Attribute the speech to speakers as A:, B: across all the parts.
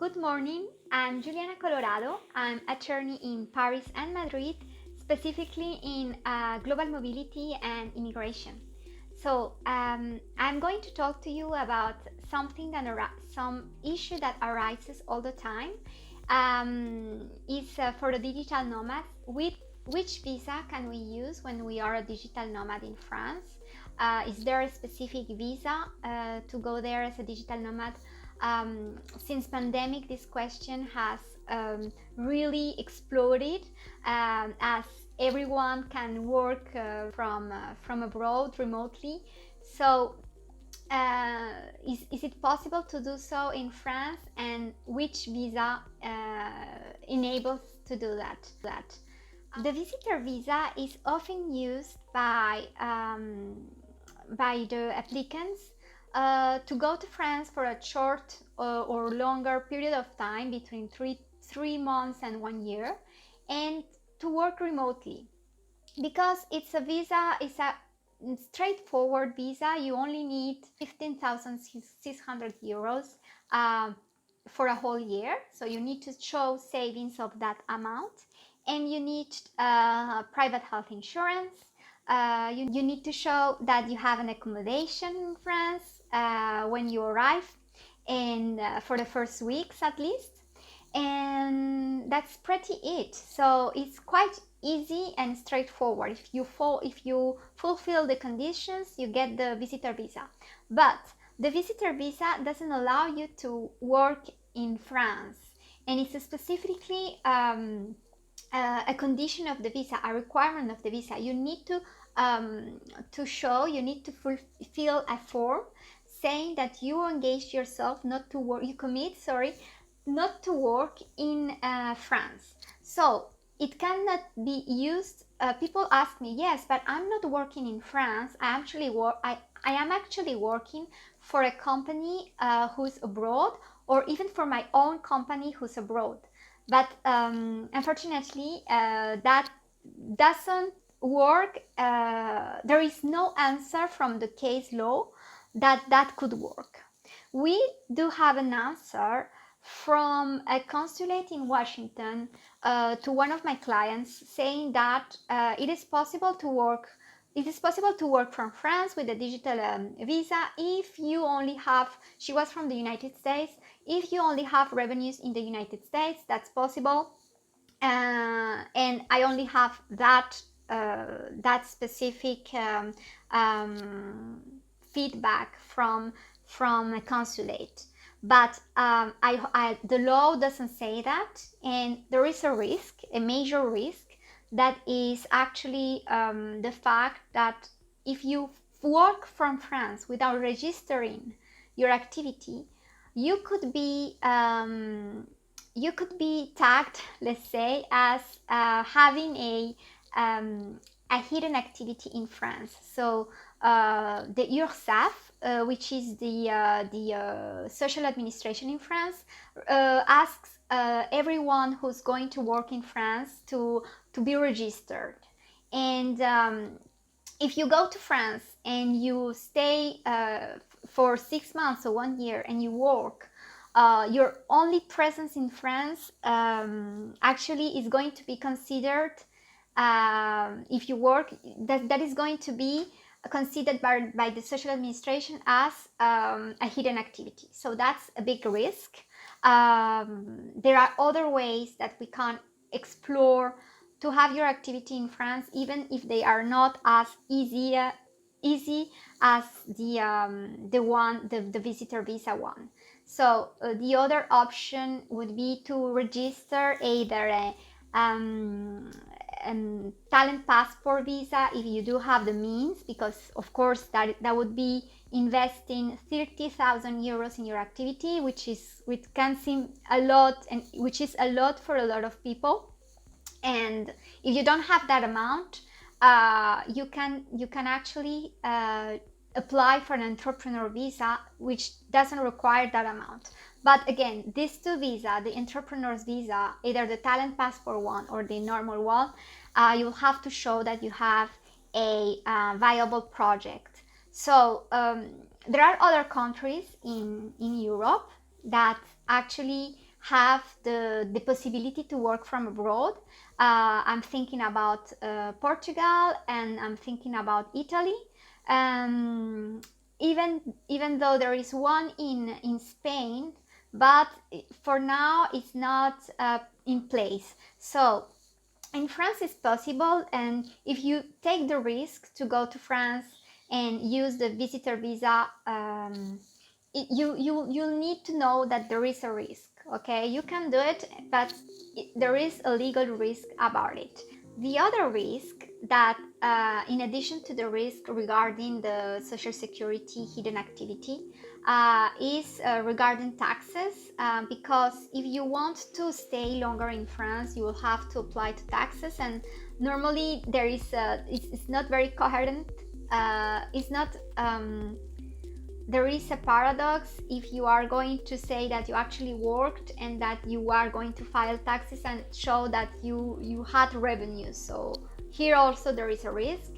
A: Good morning, I'm Yuliana Colorado. I'm attorney in Paris and Madrid, specifically in global mobility and immigration. I'm going to talk to you about some issue that arises all the time. Is for the digital nomads. Which visa can we use when we are a digital nomad in France? Is there a specific visa to go there as a digital nomad? Since pandemic, this question has really exploded as everyone can work from abroad remotely. So, is it possible to do so in France, and which visa enables to do that? The visitor visa is often used by the applicants to go to France for a short or longer period of time, between three months and 1 year, and to work remotely. Because it's a straightforward visa. You only need 15,600 euros for a whole year. So you need to show savings of that amount, and you need private health insurance. You need to show that you have an accommodation in France when you arrive, and for the first weeks at least. And that's pretty it. So it's quite easy and straightforward. If you fulfill the conditions, you get the visitor visa. But the visitor visa doesn't allow you to work in France, and it's specifically a condition of the visa, a requirement of the visa. You need to fulfill a form saying that you engage yourself not to work, you commit, not to work in France. So it cannot be used. People ask me, yes, but I'm not working in France. I am actually working for a company who's abroad, or even for my own company who's abroad. But unfortunately, that doesn't work. There is no answer from the case law that could work. We do have an answer from a consulate in Washington to one of my clients, saying that it is possible to work from France with a digital visa if you only have, she was from the United States, if you only have revenues in the United States. That's possible. And I only have that specific feedback from a consulate. But the law doesn't say that, and there is a major risk, that is actually the fact that if you work from France without registering your activity, you could be tagged, let's say, as having a hidden activity in France. So the URSSAF, which is the social administration in France, asks everyone who's going to work in France to be registered. And if you go to France and you stay for 6 months or 1 year and you work, your only presence in France actually is going to be considered, if you work, that is going to be considered by the social administration as a hidden activity. So that's a big risk. There are other ways that we can explore to have your activity in France, even if they are not as easy as the visitor visa one. So the other option would be to register either a talent passport visa, if you do have the means, because of course that would be investing 30,000 euros in your activity, which can seem a lot, and which is a lot for a lot of people. And if you don't have that amount, you can actually apply for an entrepreneur visa, which doesn't require that amount. But again, these two visas, the entrepreneur's visa, either the talent passport one or the normal one, you'll have to show that you have a viable project. So there are other countries in Europe that actually have the possibility to work from abroad. I'm thinking about Portugal, and I'm thinking about Italy. Um, even though there is one in Spain, but for now it's not in place. So in France it's possible, and if you take the risk to go to France and use the visitor visa, you'll need to know that there is a risk. Okay, you can do it, but there is a legal risk about it. The other risk that, in addition to the risk regarding the social security hidden activity, is regarding taxes, because if you want to stay longer in France, you will have to apply to taxes, and normally there is it's not very coherent. It's not There is a paradox if you are going to say that you actually worked and that you are going to file taxes and show that you had revenues. So here also there is a risk.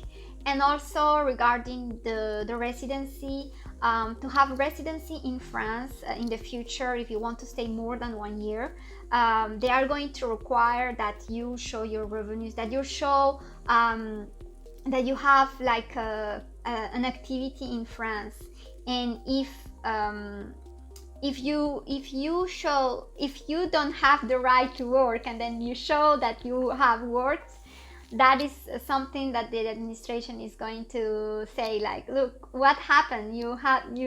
A: And also regarding the residency, to have residency in France in the future, if you want to stay more than 1 year, they are going to require that you show your revenues, that you show that you have like an activity in France. And if you don't have the right to work, and then you show that you have worked, that is something that the administration is going to say, like, look, what happened? You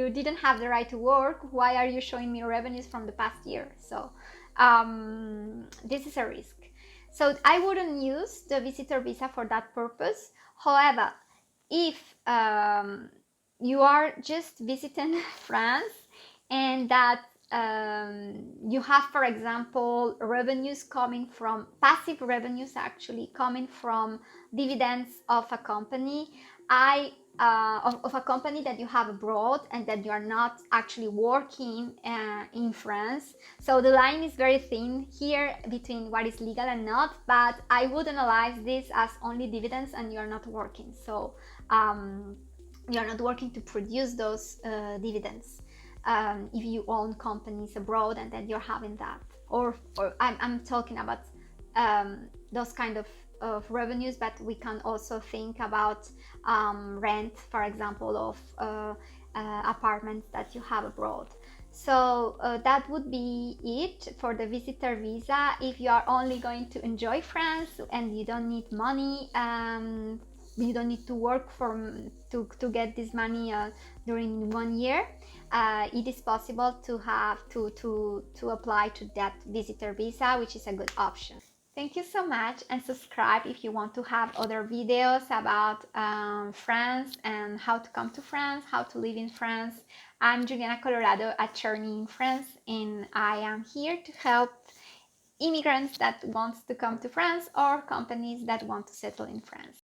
A: didn't have the right to work. Why are you showing me revenues from the past year? So this is a risk. So I wouldn't use the visitor visa for that purpose. However, if you are just visiting France, and that you have, for example, revenues coming from passive revenues, actually coming from dividends of a company, of a company that you have abroad and that you are not actually working in France. So the line is very thin here between what is legal and not, but I would analyze this as only dividends and you're not working. So you're not working to produce those dividends. If you own companies abroad and then you're having that, or I'm talking about those kind of revenues, but we can also think about rent, for example, of apartments that you have abroad. So that would be it for the visitor visa. If you are only going to enjoy France and you don't need money, you don't need to work to get this money during 1 year, it is possible to have to apply to that visitor visa, which is a good option. Thank you so much, and subscribe if you want to have other videos about France and how to come to France, how to live in France. I'm Yuliana Colorado, attorney in France, and I am here to help immigrants that want to come to France or companies that want to settle in France.